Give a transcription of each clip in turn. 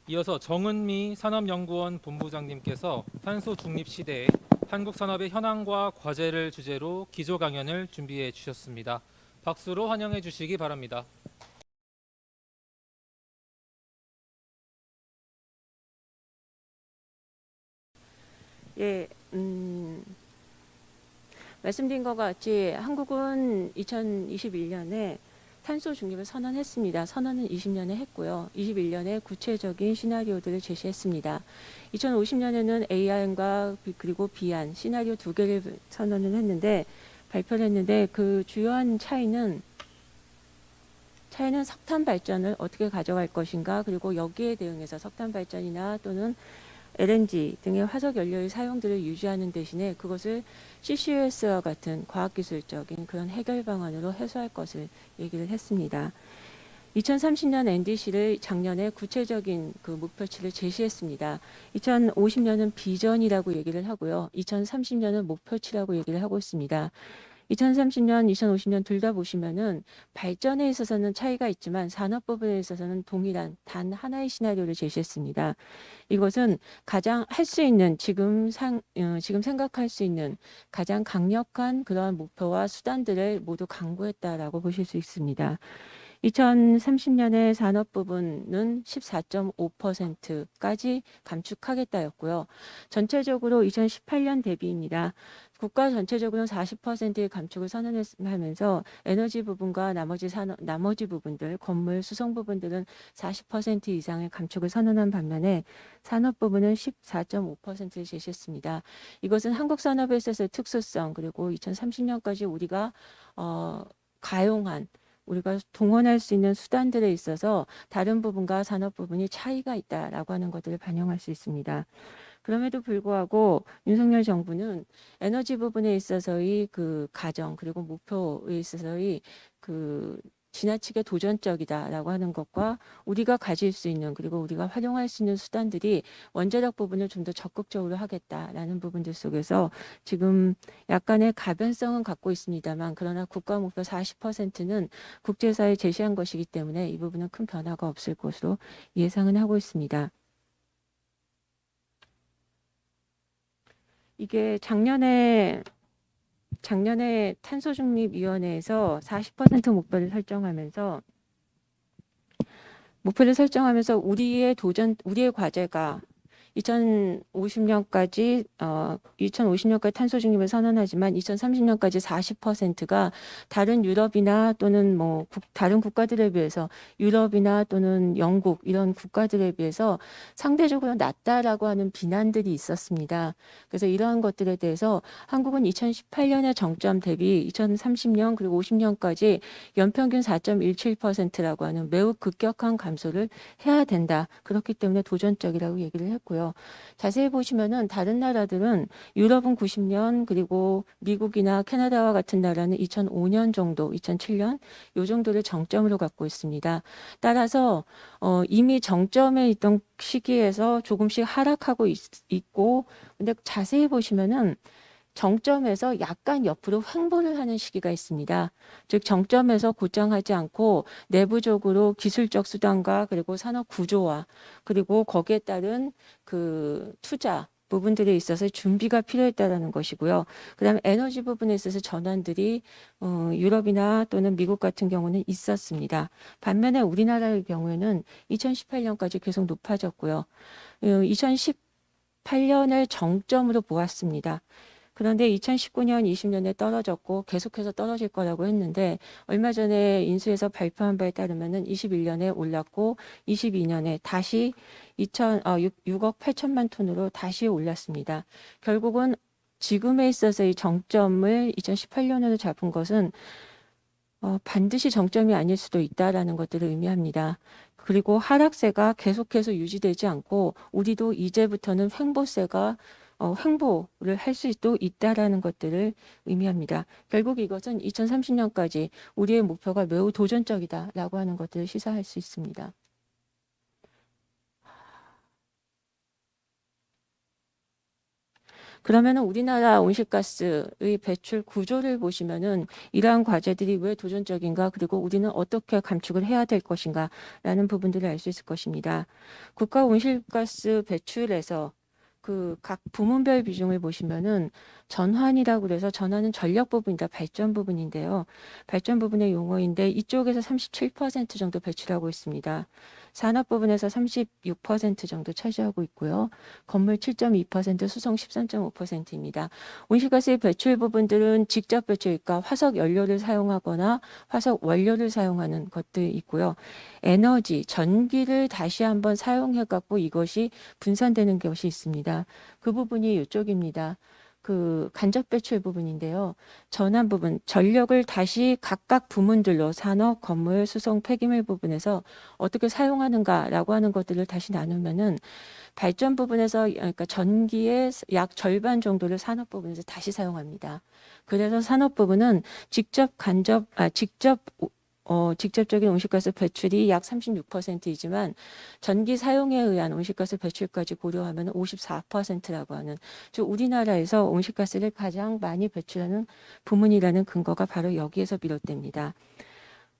이어서 정은미 산업연구원 본부장님께서 탄소 중립 시대에 한국 산업의 현황과 과제를 주제로 기조 강연을 준비해 주셨습니다. 박수로 환영해 주시기 바랍니다. 예, 말씀드린 것 같이 한국은 2021년에 탄소 중립을 선언했습니다. 선언은 20년에 했고요. 21년에 구체적인 시나리오들을 제시했습니다. 2050년에는 AR과 그리고 비안 시나리오 두 개를 선언을 했는데 발표를 했는데 그 주요한 차이는 석탄 발전을 어떻게 가져갈 것인가, 그리고 여기에 대응해서 석탄 발전이나 또는 LNG 등의 화석 연료의 사용들을 유지하는 대신에 그것을 CCUS와 같은 과학기술적인 그런 해결 방안으로 해소할 것을 얘기를 했습니다. 2030년 NDC를 작년에 구체적인 그 목표치를 제시했습니다. 2050년은 비전이라고 얘기를 하고요. 2030년은 목표치라고 얘기를 하고 있습니다. 2030년, 2050년 둘 다 보시면은 발전에 있어서는 차이가 있지만 산업 부분에 있어서는 동일한 단 하나의 시나리오를 제시했습니다. 이것은 가장 할 수 있는 지금 생각할 수 있는 가장 강력한 그러한 목표와 수단들을 모두 강구했다라고 보실 수 있습니다. 2030년의 산업 부분은 14.5%까지 감축하겠다였고요. 전체적으로 2018년 대비입니다. 국가 전체적으로는 40%의 감축을 선언하면서 에너지 부분과 나머지 부분들, 건물, 수송 부분들은 40% 이상의 감축을 선언한 반면에 산업 부분은 14.5%를 제시했습니다. 이것은 한국 산업에 있어서의 특수성, 그리고 2030년까지 우리가 우리가 동원할 수 있는 수단들에 있어서 다른 부분과 산업 부분이 차이가 있다라고 하는 것들을 반영할 수 있습니다. 그럼에도 불구하고 윤석열 정부는 에너지 부분에 있어서의 그 가정 그리고 목표에 있어서의 그 지나치게 도전적이다라고 하는 것과 우리가 가질 수 있는 그리고 우리가 활용할 수 있는 수단들이 원자력 부분을 좀 더 적극적으로 하겠다라는 부분들 속에서 지금 약간의 가변성은 갖고 있습니다만, 그러나 국가 목표 40%는 국제사회에 제시한 것이기 때문에 이 부분은 큰 변화가 없을 것으로 예상은 하고 있습니다. 이게 작년에 탄소중립위원회에서 40% 목표를 설정하면서 우리의 과제가 2050년까지 탄소 중립을 선언하지만 2030년까지 40%가 다른 유럽이나 또는 다른 국가들에 비해서 유럽이나 또는 영국 이런 국가들에 비해서 상대적으로 낮다라고 하는 비난들이 있었습니다. 그래서 이러한 것들에 대해서 한국은 2018년의 정점 대비 2030년 그리고 50년까지 연평균 4.17%라고 하는 매우 급격한 감소를 해야 된다. 그렇기 때문에 도전적이라고 얘기를 했고요. 자세히 보시면은 다른 나라들은 유럽은 90년 그리고 미국이나 캐나다와 같은 나라는 2005년 정도, 2007년 요 정도를 정점으로 갖고 있습니다. 따라서 이미 정점에 있던 시기에서 조금씩 하락하고 있고, 근데 자세히 보시면은 정점에서 약간 옆으로 횡보를 하는 시기가 있습니다. 즉 정점에서 고정하지 않고 내부적으로 기술적 수단과 그리고 산업 구조화 그리고 거기에 따른 그 투자 부분들에 있어서 준비가 필요했다라는 것이고요. 그다음에 에너지 부분에 있어서 전환들이 유럽이나 또는 미국 같은 경우는 있었습니다. 반면에 우리나라의 경우에는 2018년까지 계속 높아졌고요. 2018년을 정점으로 보았습니다. 그런데 2019년, 20년에 떨어졌고 계속해서 떨어질 거라고 했는데 얼마 전에 인수해서 발표한 바에 따르면은 21년에 올랐고 22년에 다시 6억 8천만 톤으로 다시 올랐습니다. 결국은 지금에 있어서의 정점을 2018년으로 잡은 것은 반드시 정점이 아닐 수도 있다라는 것들을 의미합니다. 그리고 하락세가 계속해서 유지되지 않고 우리도 이제부터는 횡보를 할 수도 있다라는 것들을 의미합니다. 결국 이것은 2030년까지 우리의 목표가 매우 도전적이다라고 하는 것들을 시사할 수 있습니다. 그러면은 우리나라 온실가스의 배출 구조를 보시면은 이러한 과제들이 왜 도전적인가, 그리고 우리는 어떻게 감축을 해야 될 것인가라는 부분들을 알 수 있을 것입니다. 국가 온실가스 배출에서 그 각 부문별 비중을 보시면은 전환이라고 그래서 전환은 전력 부분이다, 발전 부분인데요. 발전 부분의 용어인데 이쪽에서 37% 정도 배출하고 있습니다. 산업 부분에서 36% 정도 차지하고 있고요. 건물 7.2%, 수송 13.5%입니다. 온실가스의 배출 부분들은 직접 배출, 그러니까 화석 연료를 사용하거나 화석 원료를 사용하는 것들이 있고요. 에너지, 전기를 다시 한번 사용해 갖고 이것이 분산되는 것이 있습니다. 그 부분이 이쪽입니다. 그 간접 배출 부분인데요. 전환 부분, 전력을 다시 각각 부문들로 산업, 건물, 수송, 폐기물 부분에서 어떻게 사용하는가라고 하는 것들을 다시 나누면은 발전 부분에서, 그러니까 전기의 약 절반 정도를 산업 부분에서 다시 사용합니다. 그래서 산업 부분은 직접적인 온실가스 배출이 약 36%이지만 전기 사용에 의한 온실가스 배출까지 고려하면 54%라고 하는, 즉 우리나라에서 온실가스를 가장 많이 배출하는 부문이라는 근거가 바로 여기에서 비롯됩니다.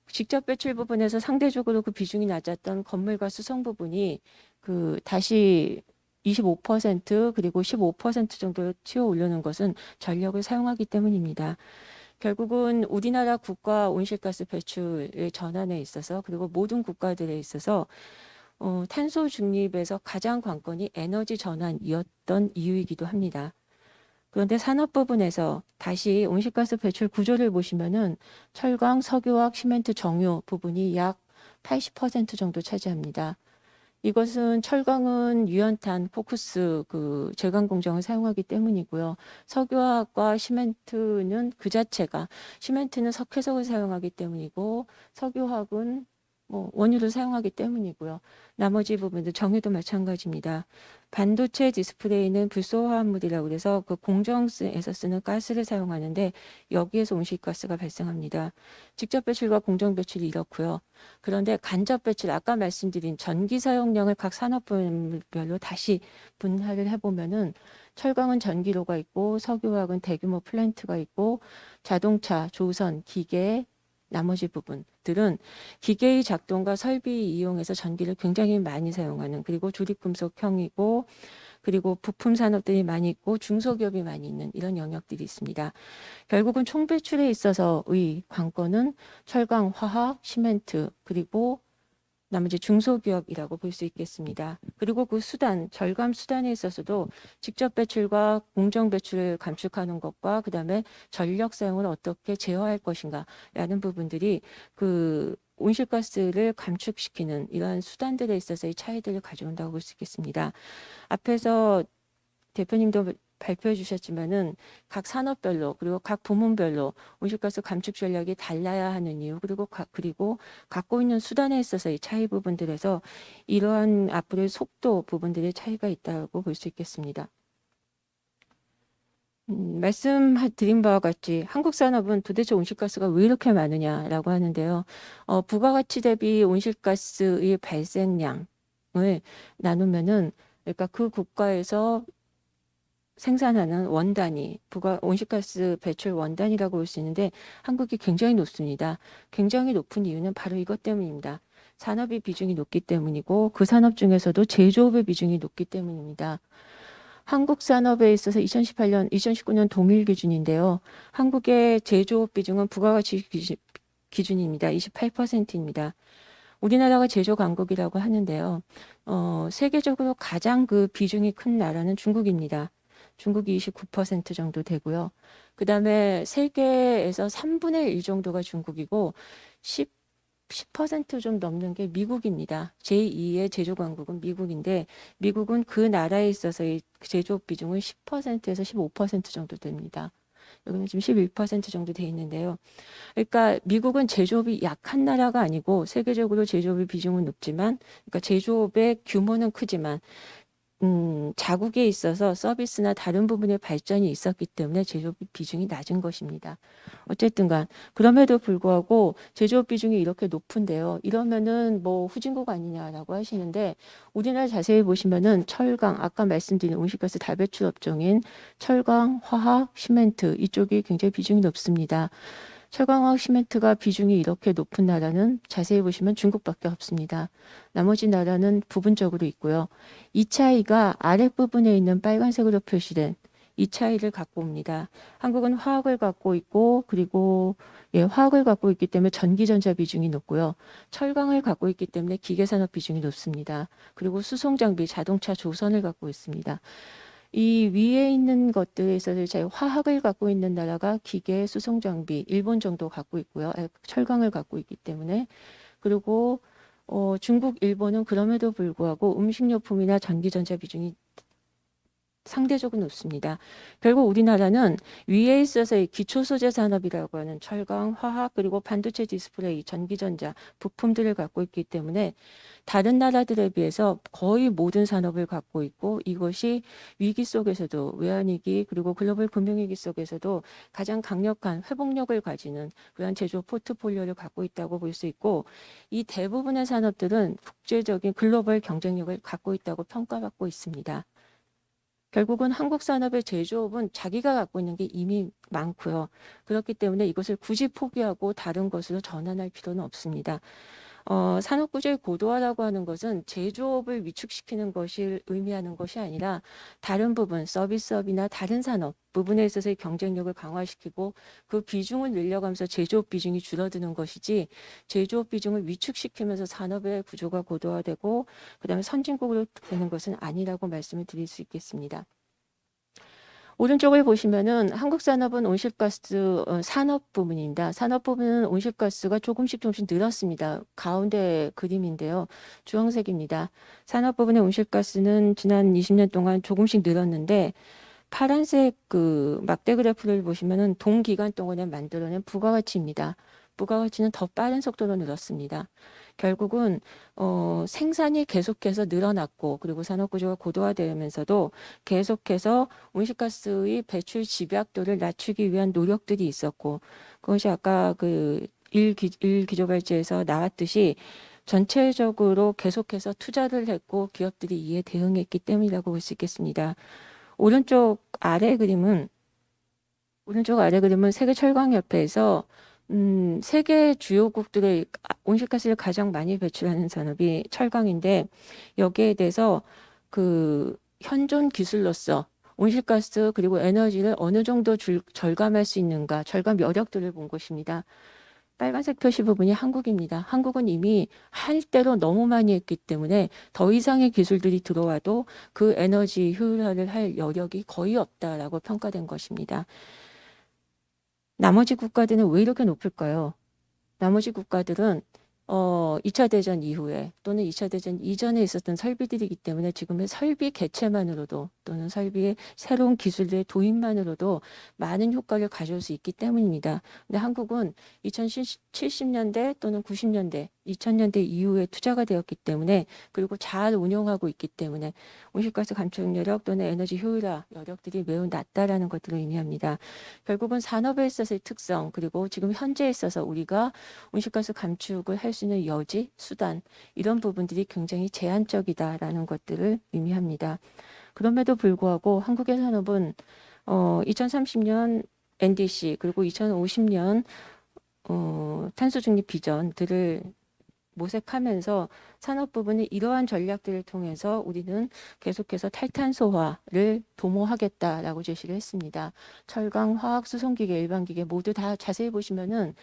직접 배출 부분에서 상대적으로 그 비중이 낮았던 건물과 수송 부분이 그 다시 25% 그리고 15% 정도 튀어 오르는 것은 전력을 사용하기 때문입니다. 결국은 우리나라 국가 온실가스 배출의 전환에 있어서, 그리고 모든 국가들에 있어서 탄소 중립에서 가장 관건이 에너지 전환이었던 이유이기도 합니다. 그런데 산업 부분에서 다시 온실가스 배출 구조를 보시면은 철강, 석유화학, 시멘트, 정유 부분이 약 80% 정도 차지합니다. 이것은 철강은 유연탄, 코크스 그 제강 공정을 사용하기 때문이고요. 석유화학과 시멘트는 그 자체가, 시멘트는 석회석을 사용하기 때문이고 석유화학은 뭐 원유를 사용하기 때문이고요. 나머지 부분들 정유도 마찬가지입니다. 반도체 디스플레이는 불소화합물이라고 해서 그 공정에서 쓰는 가스를 사용하는데 여기에서 온실가스가 발생합니다. 직접 배출과 공정 배출이 이렇고요. 그런데 간접 배출, 아까 말씀드린 전기 사용량을 각 산업별로 다시 분할을 해보면은 철강은 전기로가 있고 석유화학은 대규모 플랜트가 있고 자동차, 조선, 기계, 나머지 부분들은 기계의 작동과 설비 이용해서 전기를 굉장히 많이 사용하는, 그리고 조립금속형이고 그리고 부품 산업들이 많이 있고 중소기업이 많이 있는 이런 영역들이 있습니다. 결국은 총배출에 있어서의 관건은 철강, 화학, 시멘트, 그리고 나머지 중소기업이라고 볼 수 있겠습니다. 그리고 그 수단, 절감 수단에 있어서도 직접 배출과 공정 배출을 감축하는 것과 그다음에 전력 사용을 어떻게 제어할 것인가라는 부분들이 그 온실가스를 감축시키는 이러한 수단들에 있어서의 차이들을 가져온다고 볼 수 있겠습니다. 앞에서 대표님도 발표해 주셨지만은 각 산업별로 그리고 각 부문별로 온실가스 감축 전략이 달라야 하는 이유, 그리고 갖고 있는 수단에 있어서의 차이 부분들에서 이러한 앞으로의 속도 부분들의 차이가 있다고 볼 수 있겠습니다. 말씀드린 바와 같이 한국 산업은 도대체 온실가스가 왜 이렇게 많으냐라고 하는데요. 부가가치 대비 온실가스의 발생량을 나누면은, 그러니까 그 국가에서 생산하는 원단위, 온실가스 배출 원단이라고 볼 수 있는데 한국이 굉장히 높습니다. 굉장히 높은 이유는 바로 이것 때문입니다. 산업의 비중이 높기 때문이고 그 산업 중에서도 제조업의 비중이 높기 때문입니다. 한국 산업에 있어서 2019년 동일 기준인데요. 한국의 제조업 비중은 부가가치 기준입니다. 28%입니다. 우리나라가 제조 강국이라고 하는데요. 세계적으로 가장 그 비중이 큰 나라는 중국입니다. 중국이 29% 정도 되고요. 그 다음에 세계에서 3분의 1 정도가 중국이고 10% 좀 넘는 게 미국입니다. 제2의 제조 강국은 미국인데 미국은 그 나라에 있어서의 제조업 비중은 10%에서 15% 정도 됩니다. 여기는 지금 11% 정도 돼 있는데요. 그러니까 미국은 제조업이 약한 나라가 아니고 세계적으로 제조업의 비중은 높지만, 그러니까 제조업의 규모는 크지만 자국에 있어서 서비스나 다른 부분의 발전이 있었기 때문에 제조업 비중이 낮은 것입니다. 어쨌든 간 그럼에도 불구하고 제조업 비중이 이렇게 높은데요. 이러면은 뭐 후진국 아니냐라고 하시는데 우리나라 자세히 보시면은 철강, 아까 말씀드린 온실가스 다배출 업종인 철강, 화학, 시멘트 이쪽이 굉장히 비중이 높습니다. 철강화학 시멘트가 비중이 이렇게 높은 나라는 자세히 보시면 중국밖에 없습니다. 나머지 나라는 부분적으로 있고요. 이 차이가 아랫부분에 있는 빨간색으로 표시된 이 차이를 갖고 옵니다. 한국은 화학을 갖고 있고 그리고 화학을 갖고 있기 때문에 전기전자 비중이 높고요. 철강을 갖고 있기 때문에 기계산업 비중이 높습니다. 그리고 수송장비, 자동차 조선을 갖고 있습니다. 이 위에 있는 것들에 있어서 화학을 갖고 있는 나라가 기계, 수송장비, 일본 정도 갖고 있고요. 철강을 갖고 있기 때문에. 그리고 중국, 일본은 그럼에도 불구하고 음식료품이나 전기전자 비중이 상대적으로 높습니다. 결국 우리나라는 위에 있어서 이 기초소재 산업이라고 하는 철강, 화학, 그리고 반도체 디스플레이, 전기전자, 부품들을 갖고 있기 때문에 다른 나라들에 비해서 거의 모든 산업을 갖고 있고 이것이 위기 속에서도 외환위기 그리고 글로벌 금융위기 속에서도 가장 강력한 회복력을 가지는 그런 제조 포트폴리오를 갖고 있다고 볼 수 있고 이 대부분의 산업들은 국제적인 글로벌 경쟁력을 갖고 있다고 평가받고 있습니다. 결국은 한국 산업의 제조업은 자기가 갖고 있는 게 이미 많고요. 그렇기 때문에 이것을 굳이 포기하고 다른 것으로 전환할 필요는 없습니다. 산업구조의 고도화라고 하는 것은 제조업을 위축시키는 것을 의미하는 것이 아니라 다른 부분, 서비스업이나 다른 산업 부분에 있어서의 경쟁력을 강화시키고 그 비중을 늘려가면서 제조업 비중이 줄어드는 것이지 제조업 비중을 위축시키면서 산업의 구조가 고도화되고 그다음에 선진국으로 되는 것은 아니라고 말씀을 드릴 수 있겠습니다. 오른쪽을 보시면은 한국 산업은 온실가스 산업 부분입니다. 산업 부분은 온실가스가 조금씩 늘었습니다. 가운데 그림인데요. 주황색입니다. 산업 부분의 온실가스는 지난 20년 동안 조금씩 늘었는데 파란색 그 막대 그래프를 보시면은 동기간 동안에 만들어낸 부가가치입니다. 부가가치는 더 빠른 속도로 늘었습니다. 결국은 생산이 계속해서 늘어났고 그리고 산업구조가 고도화되면서도 계속해서 온실가스의 배출 집약도를 낮추기 위한 노력들이 있었고 그것이 아까 그 일기조발제에서 나왔듯이 전체적으로 계속해서 투자를 했고 기업들이 이에 대응했기 때문이라고 볼 수 있겠습니다. 오른쪽 아래 그림은 세계철강협회에서 세계 주요국들의 온실가스를 가장 많이 배출하는 산업이 철강인데 여기에 대해서 그 현존 기술로서 온실가스 그리고 에너지를 어느 정도 절감할 수 있는가 절감 여력들을 본 것입니다. 빨간색 표시 부분이 한국입니다. 한국은 이미 할 대로 너무 많이 했기 때문에 더 이상의 기술들이 들어와도 그 에너지 효율화를 할 여력이 거의 없다라고 평가된 것입니다. 나머지 국가들은 왜 이렇게 높을까요? 나머지 국가들은 2차 대전 이후에 또는 2차 대전 이전에 있었던 설비들이기 때문에 지금의 설비 개체만으로도 또는 설비의 새로운 기술들의 도입만으로도 많은 효과를 가져올 수 있기 때문입니다. 근데 한국은 2070년대 또는 90년대, 2000년대 이후에 투자가 되었기 때문에 그리고 잘 운영하고 있기 때문에 온실가스 감축 여력 또는 에너지 효율화 여력들이 매우 낮다라는 것들을 의미합니다. 결국은 산업에 있어서의 특성 그리고 지금 현재에 있어서 우리가 온실가스 감축을 할 수 있는 여지, 수단 이런 부분들이 굉장히 제한적이다라는 것들을 의미합니다. 그럼에도 불구하고 한국의 산업은 2030년 NDC 그리고 2050년 탄소 중립 비전들을 모색하면서 산업 부분의 이러한 전략들을 통해서 우리는 계속해서 탈탄소화를 도모하겠다라고 제시를 했습니다. 철강, 화학, 수송기계, 일반기계 모두 다 자세히 보시면은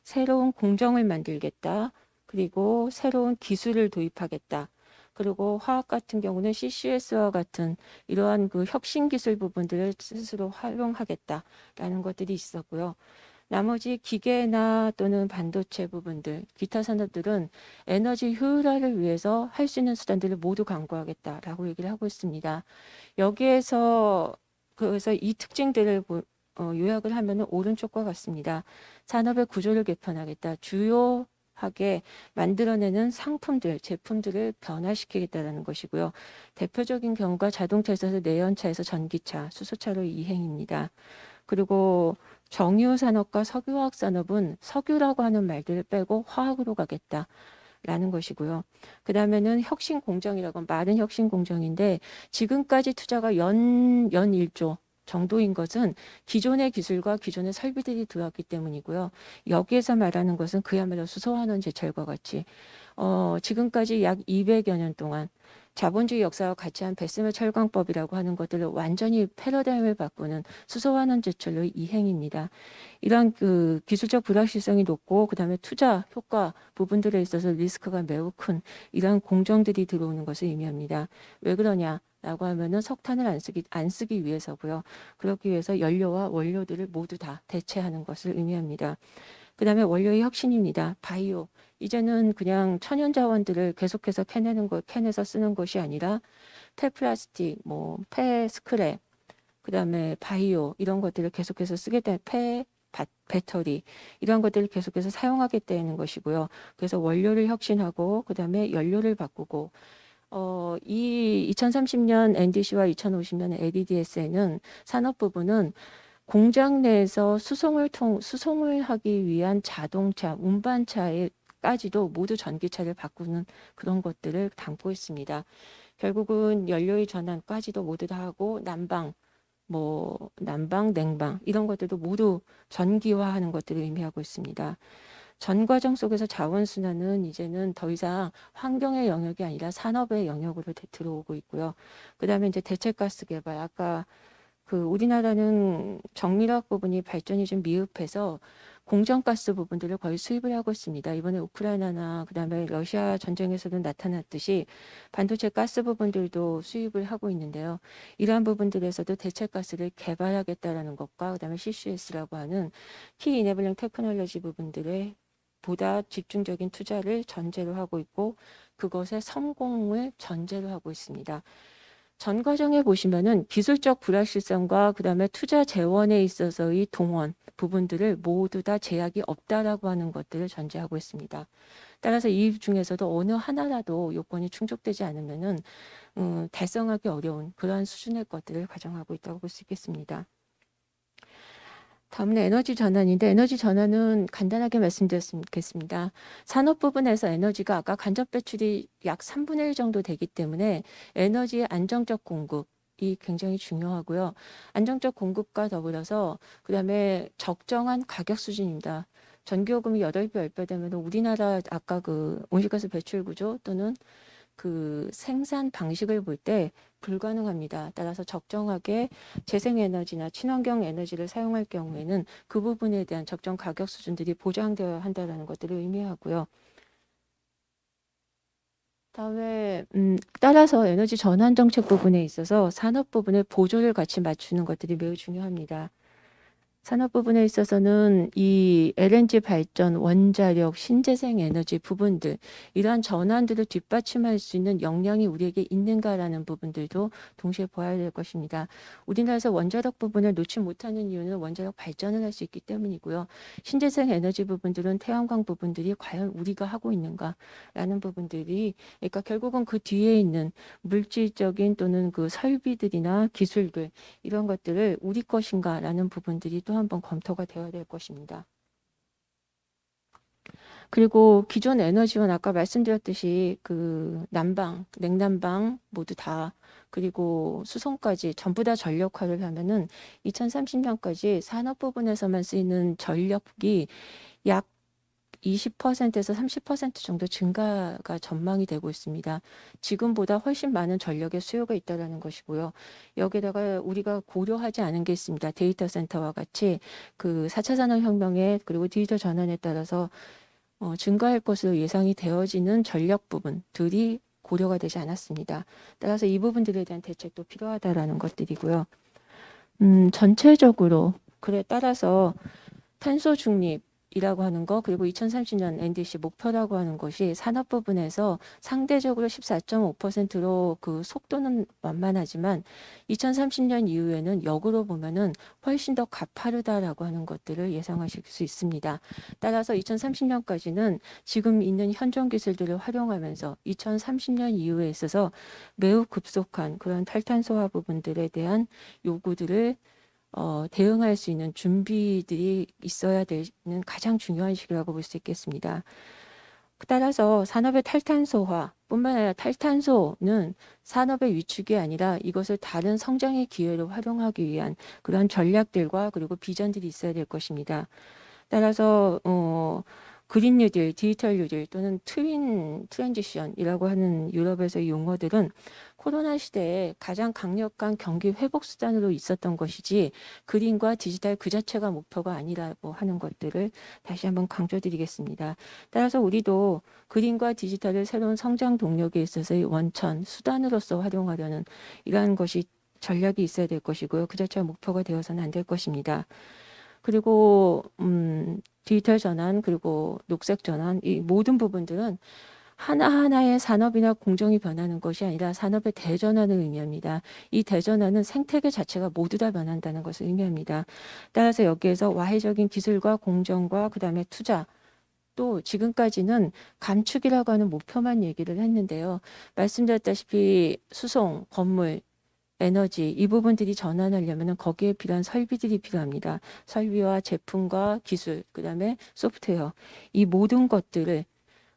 새로운 공정을 만들겠다. 그리고 새로운 기술을 도입하겠다. 그리고 화학 같은 경우는 CCS와 같은 이러한 그 혁신 기술 부분들을 스스로 활용하겠다라는 것들이 있었고요. 나머지 기계나 또는 반도체 부분들, 기타 산업들은 에너지 효율화를 위해서 할 수 있는 수단들을 모두 강구하겠다라고 얘기를 하고 있습니다. 여기에서 그래서 이 특징들을 요약을 하면은 오른쪽과 같습니다. 산업의 구조를 개편하겠다. 주요 하게 만들어내는 상품들, 제품들을 변화시키겠다는 것이고요. 대표적인 경우가 자동차에서 내연차에서 전기차, 수소차로 이행입니다. 그리고 정유산업과 석유화학 산업은 석유라고 하는 말들을 빼고 화학으로 가겠다라는 것이고요. 그 다음에는 혁신공정이라고 말은 혁신공정인데 지금까지 투자가 연 1조 정도인 것은 기존의 기술과 기존의 설비들이 들어왔기 때문이고요. 여기에서 말하는 것은 그야말로 수소환원 제철과 같이 지금까지 약 200여 년 동안 자본주의 역사와 같이 한 베스멜 철강법이라고 하는 것들을 완전히 패러다임을 바꾸는 수소환원 제철로 이행입니다. 이러한 그 기술적 불확실성이 높고 그다음에 투자 효과 부분들에 있어서 리스크가 매우 큰 이러한 공정들이 들어오는 것을 의미합니다. 왜 그러냐? 라고 하면은 석탄을 안 쓰기 위해서고요. 그렇기 위해서 연료와 원료들을 모두 다 대체하는 것을 의미합니다. 그 다음에 원료의 혁신입니다. 바이오. 이제는 그냥 천연 자원들을 계속해서 캐내서 쓰는 것이 아니라 폐플라스틱, 폐스크랩, 그 다음에 바이오 이런 것들을 계속해서 쓰겠다. 배터리 이런 것들을 계속해서 사용하겠다는 것이고요. 그래서 원료를 혁신하고 그 다음에 연료를 바꾸고 이 2030년 NDC와 2050년 LEDS에는 산업 부분은 공장 내에서 수송을 하기 위한 자동차, 운반차에까지도 모두 전기차를 바꾸는 그런 것들을 담고 있습니다. 결국은 연료의 전환까지도 모두 다 하고 난방, 냉방 이런 것들도 모두 전기화하는 것들을 의미하고 있습니다. 전 과정 속에서 자원순환은 이제는 더 이상 환경의 영역이 아니라 산업의 영역으로 들어오고 있고요. 그 다음에 이제 대체가스 개발. 아까 우리나라는 정밀화학 부분이 발전이 좀 미흡해서 공정가스 부분들을 거의 수입을 하고 있습니다. 이번에 우크라이나나 그다음에 러시아 전쟁에서도 나타났듯이 반도체 가스 부분들도 수입을 하고 있는데요. 이러한 부분들에서도 대체가스를 개발하겠다라는 것과 그다음에 CCS라고 하는 키 이네블링 테크놀로지 부분들에 보다 집중적인 투자를 전제로 하고 있고 그것의 성공을 전제로 하고 있습니다. 전 과정에 보시면은 기술적 불확실성과 그다음에 투자 재원에 있어서의 동원 부분들을 모두 다 제약이 없다라고 하는 것들을 전제하고 있습니다. 따라서 이 중에서도 어느 하나라도 요건이 충족되지 않으면은 달성하기 어려운 그러한 수준의 것들을 가정하고 있다고 볼 수 있겠습니다. 다음은 에너지 전환인데 에너지 전환은 간단하게 말씀드리겠습니다. 산업 부분에서 에너지가 아까 간접 배출이 약 3분의 1 정도 되기 때문에 에너지의 안정적 공급이 굉장히 중요하고요. 안정적 공급과 더불어서 그다음에 적정한 가격 수준입니다. 전기요금이 8배, 10배 되면 우리나라 아까 온실가스 배출 구조 또는 생산 방식을 볼 때 불가능합니다. 따라서 적정하게 재생에너지나 친환경 에너지를 사용할 경우에는 그 부분에 대한 적정 가격 수준들이 보장되어야 한다는 것들을 의미하고요. 다음에 따라서 에너지 전환 정책 부분에 있어서 산업 부분의 보조를 같이 맞추는 것들이 매우 중요합니다. 산업 부분에 있어서는 이 LNG 발전, 원자력, 신재생 에너지 부분들 이러한 전환들을 뒷받침할 수 있는 역량이 우리에게 있는가라는 부분들도 동시에 보아야 될 것입니다. 우리나라에서 원자력 부분을 놓지 못하는 이유는 원자력 발전을 할 수 있기 때문이고요. 신재생 에너지 부분들은 태양광 부분들이 과연 우리가 하고 있는가라는 부분들이 그러니까 결국은 그 뒤에 있는 물질적인 또는 설비들이나 기술들 이런 것들을 우리 것인가라는 부분들이 또 한번 검토가 되어야 될 것입니다. 그리고 기존 에너지원 아까 말씀드렸듯이 난방, 냉난방 모두 다 그리고 수송까지 전부 다 전력화를 하면은 2030년까지 산업 부분에서만 쓰이는 전력이 약 20%에서 30% 정도 증가가 전망이 되고 있습니다. 지금보다 훨씬 많은 전력의 수요가 있다는 것이고요. 여기다가 우리가 고려하지 않은 게 있습니다. 데이터 센터와 같이 4차 산업혁명에 그리고 디지털 전환에 따라서 증가할 것으로 예상이 되어지는 전력 부분들이 고려가 되지 않았습니다. 따라서 이 부분들에 대한 대책도 필요하다라는 것들이고요. 전체적으로 그에 따라서 탄소 중립 이라고 하는 거 그리고 2030년 NDC 목표라고 하는 것이 산업 부분에서 상대적으로 14.5%로 그 속도는 완만하지만 2030년 이후에는 역으로 보면은 훨씬 더 가파르다라고 하는 것들을 예상하실 수 있습니다. 따라서 2030년까지는 지금 있는 현존 기술들을 활용하면서 2030년 이후에 있어서 매우 급속한 그런 탈탄소화 부분들에 대한 요구들을 대응할 수 있는 준비들이 있어야 되는 가장 중요한 시기라고 볼 수 있겠습니다. 따라서 산업의 탈탄소화뿐만 아니라 탈탄소는 산업의 위축이 아니라 이것을 다른 성장의 기회로 활용하기 위한 그러한 전략들과 그리고 비전들이 있어야 될 것입니다. 따라서 그린 뉴딜, 디지털 뉴딜 또는 트윈 트랜지션이라고 하는 유럽에서의 용어들은 코로나 시대에 가장 강력한 경기 회복 수단으로 있었던 것이지 그린과 디지털 그 자체가 목표가 아니라고 하는 것들을 다시 한번 강조드리겠습니다. 따라서 우리도 그린과 디지털을 새로운 성장 동력에 있어서의 원천, 수단으로서 활용하려는 이러한 것이 전략이 있어야 될 것이고요. 그 자체가 목표가 되어서는 안 될 것입니다. 그리고 디지털 전환 그리고 녹색 전환 이 모든 부분들은 하나하나의 산업이나 공정이 변하는 것이 아니라 산업의 대전환을 의미합니다. 이 대전환은 생태계 자체가 모두 다 변한다는 것을 의미합니다. 따라서 여기에서 와해적인 기술과 공정과 그다음에 투자 또 지금까지는 감축이라고 하는 목표만 얘기를 했는데요. 말씀드렸다시피 수송, 건물, 에너지 이 부분들이 전환하려면 거기에 필요한 설비들이 필요합니다. 설비와 제품과 기술, 그다음에 소프트웨어 이 모든 것들을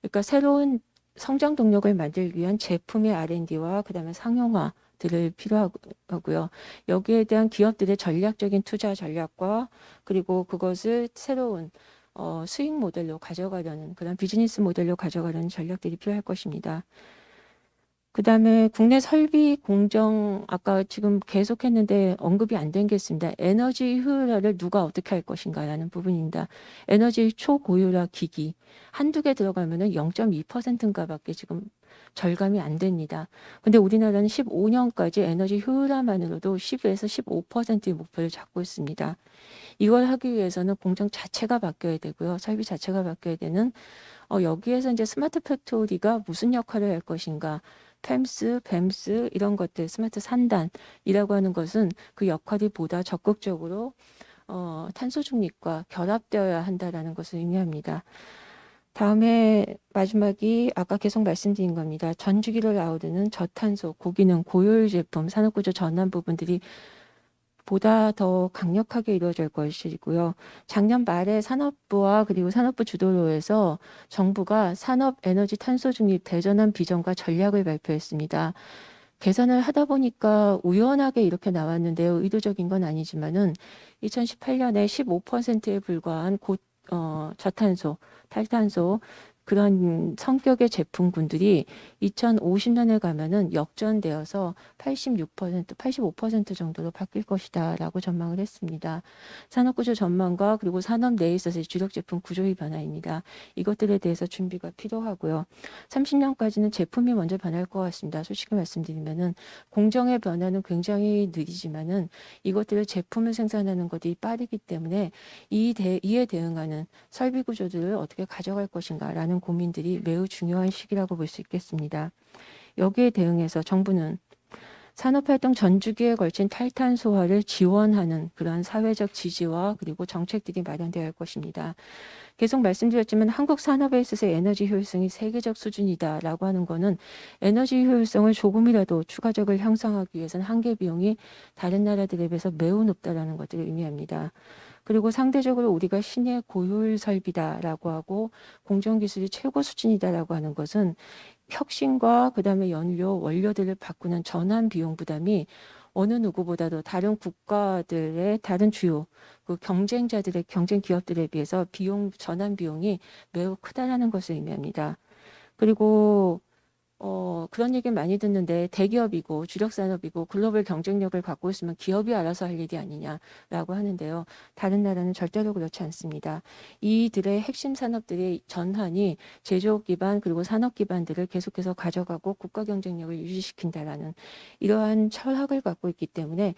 그러니까 새로운 성장 동력을 만들기 위한 제품의 R&D와 그다음에 상용화들을 필요하고요. 여기에 대한 기업들의 전략적인 투자 전략과 그리고 그것을 새로운 수익 모델로 가져가려는 그런 비즈니스 모델로 가져가려는 전략들이 필요할 것입니다. 그 다음에 국내 설비 공정 아까 지금 계속했는데 언급이 안 된 게 있습니다. 에너지 효율화를 누가 어떻게 할 것인가라는 부분입니다. 에너지 초고율화 기기 한두 개 들어가면은 0.2%인가밖에 지금 절감이 안 됩니다. 근데 우리나라는 15년까지 에너지 효율화만으로도 10에서 15%의 목표를 잡고 있습니다. 이걸 하기 위해서는 공정 자체가 바뀌어야 되고요. 설비 자체가 바뀌어야 되는 여기에서 이제 스마트 팩토리가 무슨 역할을 할 것인가 팸스, 뱀스 이런 것들 스마트 산단이라고 하는 것은 그 역할이 보다 적극적으로 탄소 중립과 결합되어야 한다라는 것을 의미합니다. 다음에 마지막이 아까 계속 말씀드린 겁니다. 전 주기를 아우르는 저탄소, 고기능, 고효율 제품, 산업구조 전환 부분들이 보다 더 강력하게 이루어질 것이고요. 작년 말에 산업부와 그리고 산업부 주도로 해서 정부가 산업 에너지 탄소 중립 대전환 비전과 전략을 발표했습니다. 계산을 하다 보니까 우연하게 이렇게 나왔는데요. 의도적인 건 아니지만은 2018년에 15%에 불과한 저탄소, 탈탄소 그런 성격의 제품군들이 2050년에 가면은 역전되어서 86%, 85% 정도로 바뀔 것이다라고 전망을 했습니다. 산업구조 전망과 그리고 산업 내에 있어서의 주력 제품 구조의 변화입니다. 이것들에 대해서 준비가 필요하고요. 30년까지는 제품이 먼저 변할 것 같습니다. 솔직히 말씀드리면은 공정의 변화는 굉장히 느리지만은 이것들을 제품을 생산하는 것이 빠르기 때문에 이에 대응하는 설비 구조들을 어떻게 가져갈 것인가라는 고민들이 매우 중요한 시기라고 볼 수 있겠습니다. 여기에 대응해서 정부는 산업활동 전주기에 걸친 탈탄소화를 지원하는 그러한 사회적 지지와 그리고 정책들이 마련되어야 할 것입니다. 계속 말씀드렸지만 한국 산업에 있어서 에너지 효율성이 세계적 수준이다라고 하는 것은 에너지 효율성을 조금이라도 추가적으로 형성하기 위해서는 한계 비용이 다른 나라들에 비해서 매우 높다라는 것들을 의미합니다. 그리고 상대적으로 우리가 신의 고효율 설비다라고 하고 공정기술이 최고 수준이다라고 하는 것은 혁신과 그다음에 연료, 원료들을 바꾸는 전환 비용 부담이 어느 누구보다도 다른 국가들의 다른 주요 그 경쟁자들의 경쟁 기업들에 비해서 전환 비용이 매우 크다라는 것을 의미합니다. 그리고 그런 얘기 많이 듣는데 대기업이고 주력 산업이고 글로벌 경쟁력을 갖고 있으면 기업이 알아서 할 일이 아니냐라고 하는데요. 다른 나라는 절대로 그렇지 않습니다. 이들의 핵심 산업들의 전환이 제조업 기반 그리고 산업 기반들을 계속해서 가져가고 국가 경쟁력을 유지시킨다라는 이러한 철학을 갖고 있기 때문에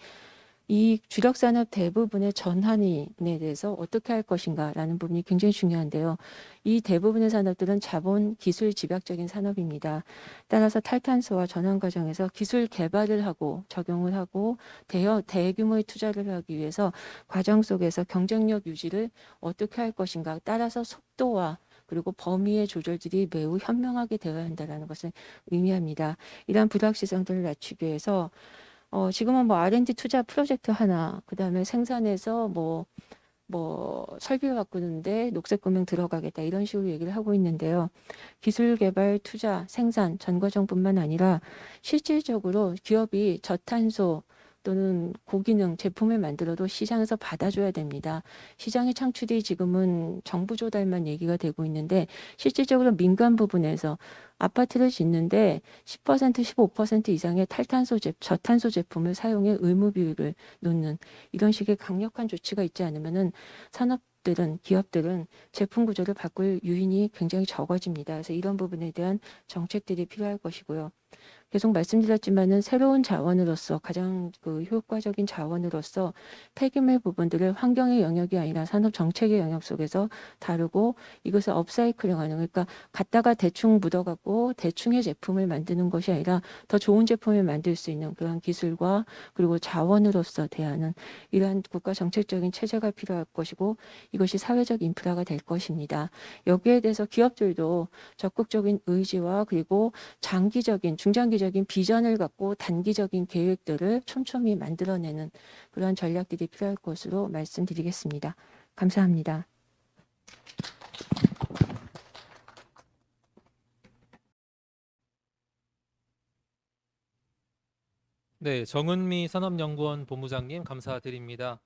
이 주력 산업 대부분의 전환에 대해서 어떻게 할 것인가라는 부분이 굉장히 중요한데요. 이 대부분의 산업들은 자본, 기술 집약적인 산업입니다. 따라서 탈탄소와 전환 과정에서 기술 개발을 하고 적용을 하고 대규모의 투자를 하기 위해서 과정 속에서 경쟁력 유지를 어떻게 할 것인가 따라서 속도와 그리고 범위의 조절들이 매우 현명하게 되어야 한다는 것을 의미합니다. 이러한 불확실성들을 낮추기 위해서 지금은 뭐 R&D 투자 프로젝트 하나, 그다음에 생산에서 설비 바꾸는데 녹색 금융 들어가겠다 이런 식으로 얘기를 하고 있는데요. 기술 개발, 투자, 생산, 전 과정뿐만 아니라 실질적으로 기업이 저탄소 또는 고기능 제품을 만들어도 시장에서 받아줘야 됩니다. 시장의 창출이 지금은 정부 조달만 얘기가 되고 있는데 실질적으로 민간 부분에서 아파트를 짓는데 10%, 15% 이상의 저탄소 제품을 사용해 의무 비율을 놓는 이런 식의 강력한 조치가 있지 않으면은 기업들은 제품 구조를 바꿀 유인이 굉장히 적어집니다. 그래서 이런 부분에 대한 정책들이 필요할 것이고요. 계속 말씀드렸지만은 새로운 자원으로서 가장 효과적인 자원으로서 폐기물 부분들을 환경의 영역이 아니라 산업 정책의 영역 속에서 다루고 이것을 업사이클링하는 그러니까 갖다가 대충 묻어갖고 대충의 제품을 만드는 것이 아니라 더 좋은 제품을 만들 수 있는 그러한 기술과 그리고 자원으로서 대하는 이러한 국가 정책적인 체제가 필요할 것이고 이것이 사회적 인프라가 될 것입니다. 여기에 대해서 기업들도 적극적인 의지와 그리고 중장기적인 비전을 갖고 단기적인 계획들을 촘촘히 만들어내는 그러한 전략들이 필요할 것으로 말씀드리겠습니다. 감사합니다. 네, 정은미 산업연구원 본부장님 감사드립니다.